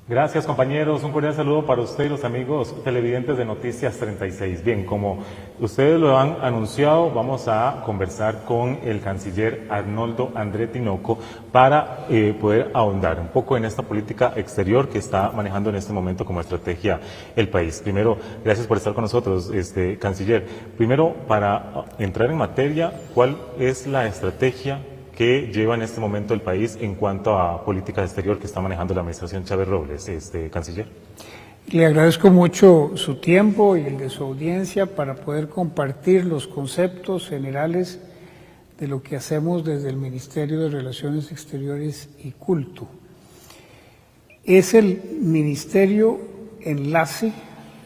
Gracias, compañeros. Un cordial saludo para usted y los amigos televidentes de Noticias 36. Bien, como ustedes lo han anunciado, vamos a conversar con el canciller Arnoldo André Tinoco para poder ahondar un poco en esta política exterior que está manejando en este momento como estrategia el país. Primero, gracias por estar con nosotros, canciller. Primero, para entrar en materia, ¿cuál es la estrategia que lleva en este momento el país en cuanto a política exterior que está manejando la administración Chávez Robles, canciller? Le agradezco mucho su tiempo y el de su audiencia para poder compartir los conceptos generales de lo que hacemos desde el Ministerio de Relaciones Exteriores y Culto. Es el ministerio enlace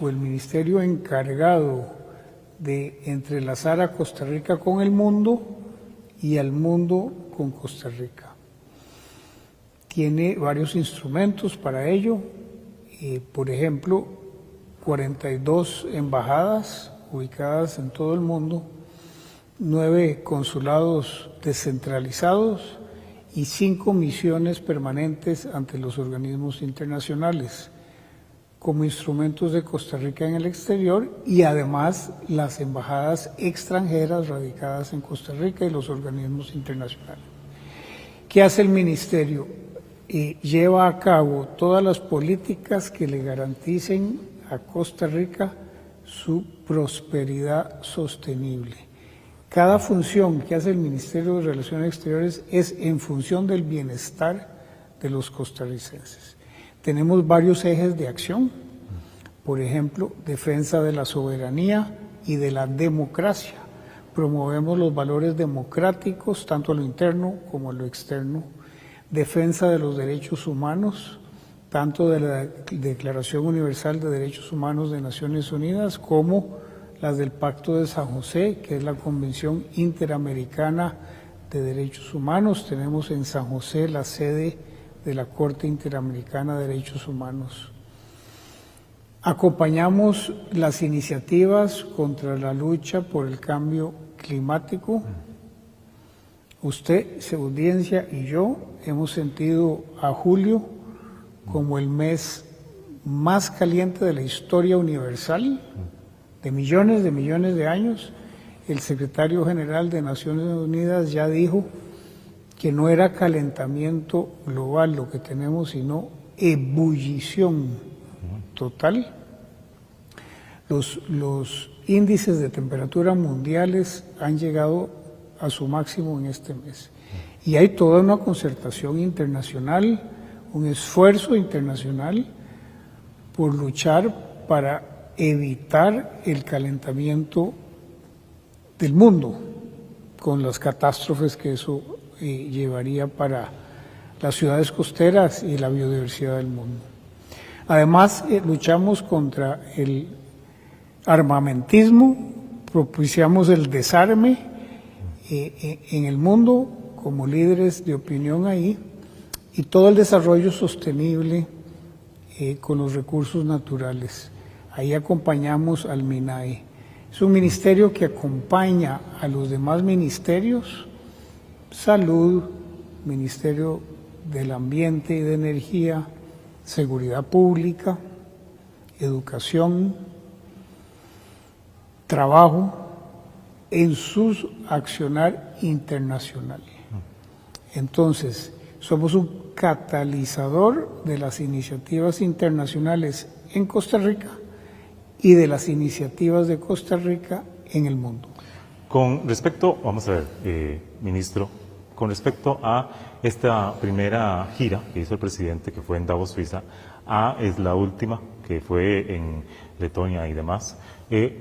o el ministerio encargado de entrelazar a Costa Rica con el mundo y al mundo con Costa Rica. Tiene varios instrumentos para ello, por ejemplo, 42 embajadas ubicadas en todo el mundo, 9 consulados descentralizados y 5 misiones permanentes ante los organismos internacionales como instrumentos de Costa Rica en el exterior, y además las embajadas extranjeras radicadas en Costa Rica y los organismos internacionales. ¿Qué hace el ministerio? Lleva a cabo todas las políticas que le garanticen a Costa Rica su prosperidad sostenible. Cada función que hace el Ministerio de Relaciones Exteriores es en función del bienestar de los costarricenses. Tenemos varios ejes de acción, por ejemplo, defensa de la soberanía y de la democracia. Promovemos los valores democráticos, tanto a lo interno como a lo externo. Defensa de los derechos humanos, tanto de la Declaración Universal de Derechos Humanos de Naciones Unidas como las del Pacto de San José, que es la Convención Interamericana de Derechos Humanos. Tenemos en San José la sede de la Corte Interamericana de Derechos Humanos. Acompañamos las iniciativas contra la lucha por el cambio climático. Usted, su audiencia y yo hemos sentido a julio como el mes más caliente de la historia universal, de millones de años. El secretario general de Naciones Unidas ya dijo que no era calentamiento global lo que tenemos, sino ebullición total. Los índices de temperatura mundiales han llegado a su máximo en este mes. Y hay toda una concertación internacional, un esfuerzo internacional por luchar para evitar el calentamiento del mundo, con las catástrofes que eso llevaría para las ciudades costeras y la biodiversidad del mundo. Además, luchamos contra el armamentismo, propiciamos el desarme en el mundo como líderes de opinión ahí, y todo el desarrollo sostenible con los recursos naturales. Ahí acompañamos al MINAE. Es un ministerio que acompaña a los demás ministerios: Salud, Ministerio del Ambiente y de Energía, Seguridad Pública, Educación, Trabajo, en su accionar internacional. Entonces, somos un catalizador de las iniciativas internacionales en Costa Rica y de las iniciativas de Costa Rica en el mundo. Con respecto, vamos a ver, ministro, con respecto a esta primera gira que hizo el presidente, que fue en Davos, Suiza, es la última, que fue en Letonia y demás,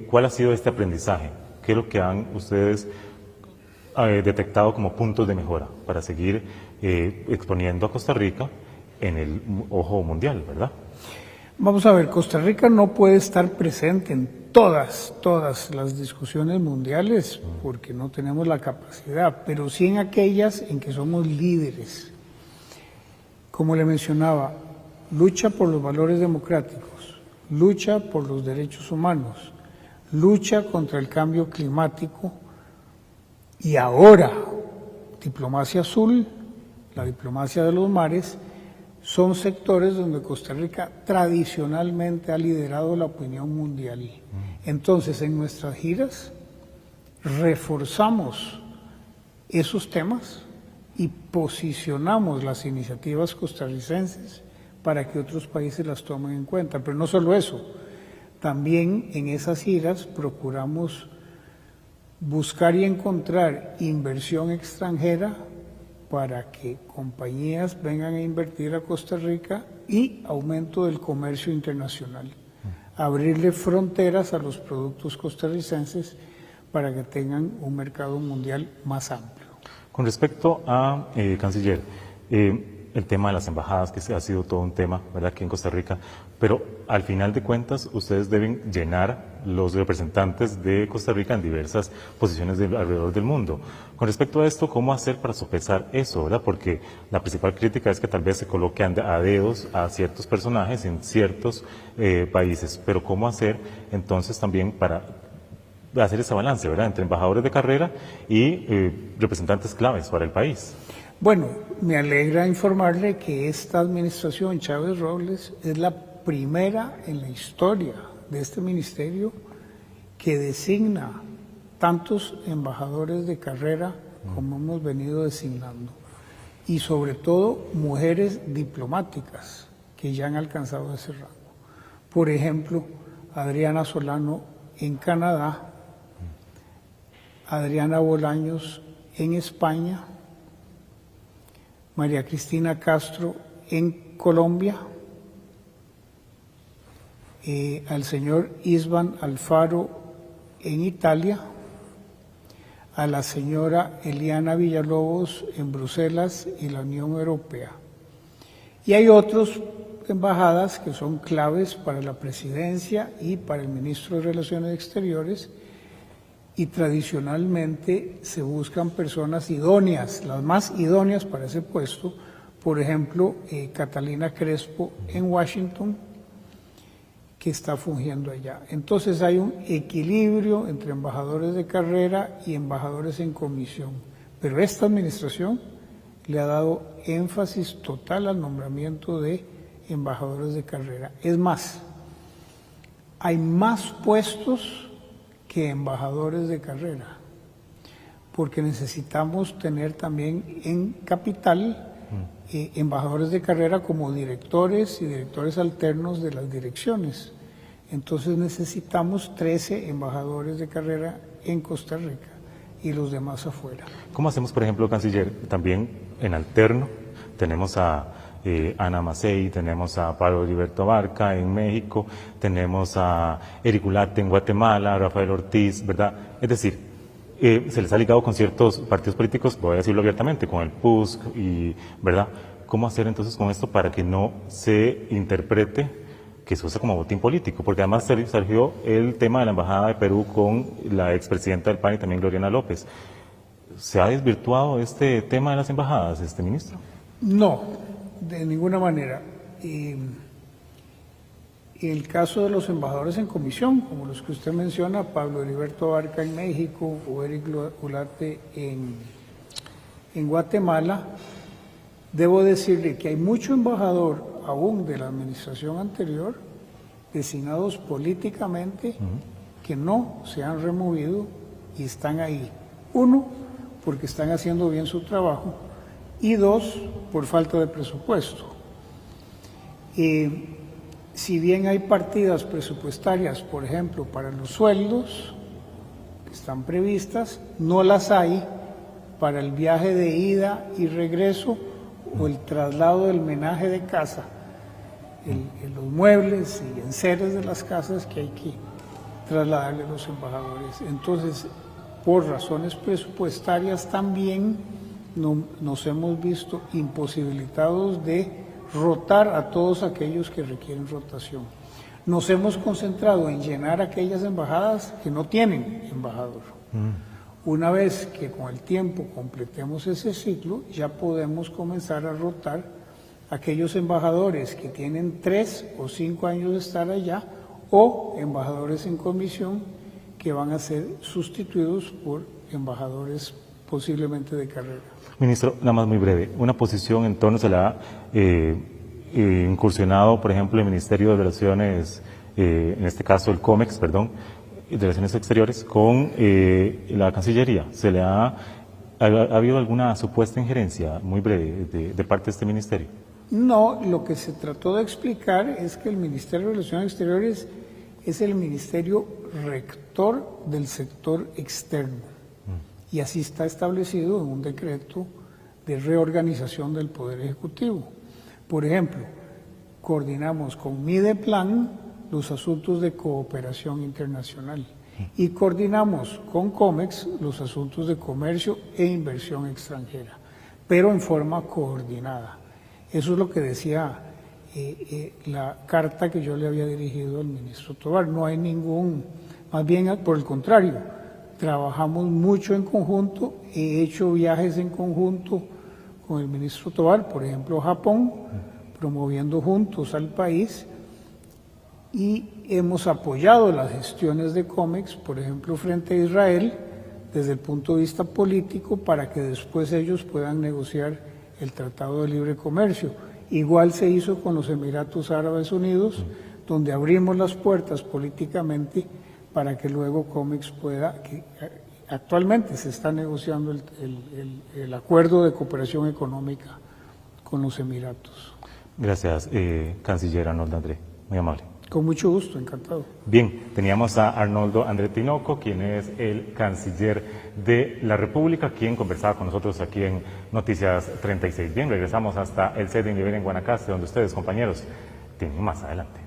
¿cuál ha sido este aprendizaje? ¿Qué es lo que han ustedes detectado como puntos de mejora para seguir exponiendo a Costa Rica en el ojo mundial, verdad? Vamos a ver, Costa Rica no puede estar presente en todas las discusiones mundiales porque no tenemos la capacidad, pero sí en aquellas en que somos líderes. Como le mencionaba, lucha por los valores democráticos, lucha por los derechos humanos, lucha contra el cambio climático y ahora diplomacia azul, la diplomacia de los mares, son sectores donde Costa Rica tradicionalmente ha liderado la opinión mundial. Entonces, en nuestras giras reforzamos esos temas y posicionamos las iniciativas costarricenses para que otros países las tomen en cuenta. Pero no solo eso, también en esas giras procuramos buscar y encontrar inversión extranjera para que compañías vengan a invertir a Costa Rica y aumento del comercio internacional. Abrirle fronteras a los productos costarricenses para que tengan un mercado mundial más amplio. Con respecto a, canciller, el tema de las embajadas, que ha sido todo un tema, ¿verdad?, aquí en Costa Rica, pero al final de cuentas ustedes deben llenar los representantes de Costa Rica en diversas posiciones alrededor del mundo. Con respecto a esto, ¿cómo hacer para sopesar eso, verdad? Porque la principal crítica es que tal vez se coloque a dedos a ciertos personajes en ciertos países, pero ¿cómo hacer entonces también para hacer ese balance, ¿verdad?, entre embajadores de carrera y representantes claves para el país? Bueno, me alegra informarle que esta administración Chávez Robles es la primera en la historia de este ministerio que designa tantos embajadores de carrera como hemos venido designando, y sobre todo mujeres diplomáticas que ya han alcanzado ese rango. Por ejemplo, Adriana Solano en Canadá, Adriana Bolaños en España, María Cristina Castro en Colombia, al señor Isvan Alfaro en Italia, a la señora Eliana Villalobos en Bruselas y la Unión Europea. Y hay otras embajadas que son claves para la presidencia y para el ministro de Relaciones Exteriores, y tradicionalmente se buscan personas idóneas, las más idóneas para ese puesto. Por ejemplo, Catalina Crespo en Washington, que está fungiendo allá. Entonces hay un equilibrio entre embajadores de carrera y embajadores en comisión, pero esta administración le ha dado énfasis total al nombramiento de embajadores de carrera. Es más, hay más puestos que embajadores de carrera, porque necesitamos tener también en capital embajadores de carrera como directores y directores alternos de las direcciones. Entonces necesitamos 13 embajadores de carrera en Costa Rica y los demás afuera. ¿Cómo hacemos, por ejemplo, canciller, también en alterno? Tenemos a Ana Macei, tenemos a Pablo Heriberto Abarca en México, tenemos a Eric Ulate en Guatemala, a Rafael Ortiz, ¿verdad? Es decir, se les ha ligado con ciertos partidos políticos, voy a decirlo abiertamente, con el PUSC, y, ¿verdad? ¿Cómo hacer entonces con esto para que no se interprete que se usa como botín político? Porque además surgió el tema de la Embajada de Perú con la expresidenta del PAN y también Gloriana López. ¿Se ha desvirtuado este tema de las embajadas, ministro? No, de ninguna manera. El caso de los embajadores en comisión, como los que usted menciona, Pablo Heriberto Abarca en México o Eric Ulate en Guatemala, debo decirle que hay mucho embajador aún de la administración anterior designados políticamente que no se han removido y están ahí. Uno, porque están haciendo bien su trabajo, y dos, por falta de presupuesto. Si bien hay partidas presupuestarias, por ejemplo, para los sueldos que están previstas, no las hay para el viaje de ida y regreso o el traslado del menaje de casa, los muebles y enseres de las casas que hay que trasladarle a los embajadores. Entonces, por razones presupuestarias también nos hemos visto imposibilitados de rotar a todos aquellos que requieren rotación. Nos hemos concentrado en llenar aquellas embajadas que no tienen embajador. Una vez que con el tiempo completemos ese ciclo, ya podemos comenzar a rotar aquellos embajadores que tienen 3 o 5 años de estar allá, o embajadores en comisión que van a ser sustituidos por embajadores posiblemente de carrera. Ministro, nada más muy breve, una posición en torno, se la ha incursionado, por ejemplo, el Ministerio de Relaciones, en este caso el COMEX, perdón, de Relaciones Exteriores, con la Cancillería. ¿Ha habido alguna supuesta injerencia muy breve de parte de este ministerio? No, lo que se trató de explicar es que el Ministerio de Relaciones Exteriores es el ministerio rector del sector externo y así está establecido en un decreto de reorganización del Poder Ejecutivo. Por ejemplo, coordinamos con Mideplan los asuntos de cooperación internacional y coordinamos con COMEX los asuntos de comercio e inversión extranjera, pero en forma coordinada. Eso es lo que decía la carta que yo le había dirigido al ministro Tovar. No hay más bien por el contrario, trabajamos mucho en conjunto, he hecho viajes en conjunto con el ministro Tovar, por ejemplo, Japón, promoviendo juntos al país, y hemos apoyado las gestiones de COMEX, por ejemplo, frente a Israel, desde el punto de vista político, para que después ellos puedan negociar el Tratado de Libre Comercio. Igual se hizo con los Emiratos Árabes Unidos, donde abrimos las puertas políticamente para que luego COMEX pueda, que actualmente se está negociando el acuerdo de cooperación económica con los Emiratos. Gracias, canciller Arnoldo André, muy amable. Con mucho gusto, encantado. Bien, teníamos a Arnoldo André Tinoco, quien es el canciller de la República, quien conversaba con nosotros aquí en Noticias 36. Bien, regresamos hasta el set de Nivel en Guanacaste, donde ustedes, compañeros, tienen más adelante.